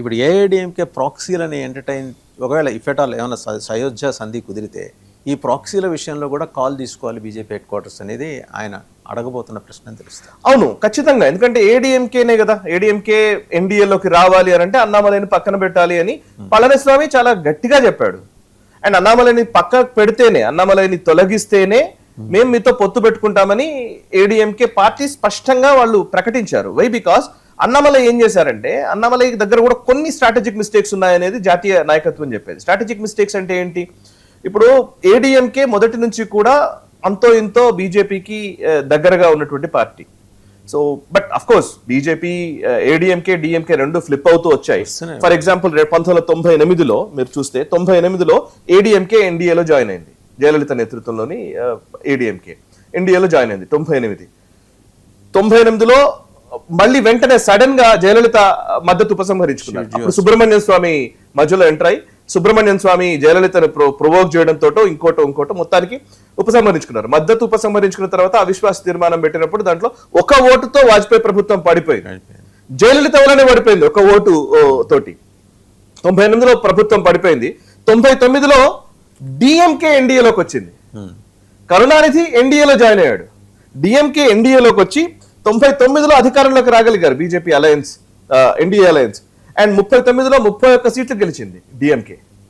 ఇప్పుడు AIADMK ప్రాక్సీలని entertain ఒకవేళ if at all ఏమైనా సయోధ్య సంధి కుదిరితే ఈ ప్రాక్సీల విషయంలో కూడా కాల్ తీసుకోవాలి బీజేపీ హెడ్ క్వార్టర్స్ అనేది ఆయన అడగబోతున్న ప్రశ్న తెలుస్తుంది. అవును, ఖచ్చితంగా. ఎందుకంటే ఏడీఎంకేనే కదా, ఏడీఎంకే ఎన్డీఏలోకి రావాలి అని అంటే అన్నామలైని పక్కన పెట్టాలి అని పళనిస్వామి చాలా గట్టిగా చెప్పాడు. అండ్ అన్నామలైని పక్క పెడితేనే, అన్నామలైని తొలగిస్తేనే మేము మీతో పొత్తు పెట్టుకుంటామని ఏడీఎంకే పార్టీ స్పష్టంగా వాళ్ళు ప్రకటించారు. వై? బికాస్ అన్నామలై ఏం చేశారంటే, అన్నామలై దగ్గర కూడా కొన్ని స్ట్రాటజిక్ మిస్టేక్స్ ఉన్నాయనేది జాతీయ నాయకత్వం చెప్పేది. స్ట్రాటజిక్ మిస్టేక్స్ అంటే ఏంటి? ఇప్పుడు ఏడీఎంకే మొదటి నుంచి కూడా అంతో ఇంతో బీజేపీకి దగ్గరగా ఉన్నటువంటి party. So but of course BJP, ADMK, DMK రెండు ఫ్లిప్ అవుతూ వచ్చాయి. ఫర్ ఎగ్జాంపుల్ 1998లో మీరు చూస్తే 98లో ఏడీఎంకే ఎన్డీఏలో జాయిన్ అయింది. జయలలిత నేతృత్వంలోని ఏడీఎంకే ఎన్డీఏలో జాయిన్ అయింది 98లో. మళ్ళీ వెంటనే సడన్ గా జయలలిత మద్దతు ఉపసంహరించుకున్నారు. అప్పుడు సుబ్రహ్మణ్యం స్వామి మధ్యలో ఎంటర్ అయి, సుబ్రహ్మణ్యం స్వామి జయలలితను ప్రొవోక్ చేయడంతో ఇంకోటో మొత్తానికి ఉపసంహరించుకున్నారు. మద్దతు ఉపసంహరించుకున్న తర్వాత అవిశ్వాస తీర్మానం పెట్టినప్పుడు దాంట్లో ఒక ఓటుతో వాజ్పేయి ప్రభుత్వం పడిపోయింది. జయలలిత వల్లనే పడిపోయింది, ఒక ఓటు తోటి. 98లో ప్రభుత్వం పడిపోయింది. 99లో డిఎంకే ఎన్డీఏలోకి వచ్చింది. కరుణానిధి ఎన్డీఏలో జాయిన్ అయ్యాడు. డిఎంకే ఎన్డీఏలోకి వచ్చి 99లో అధికారంలోకి రాగలిగారు BJP alliance, NDA alliance. And 39లో 31 సీట్లు గెలిచింది డిఎంకే.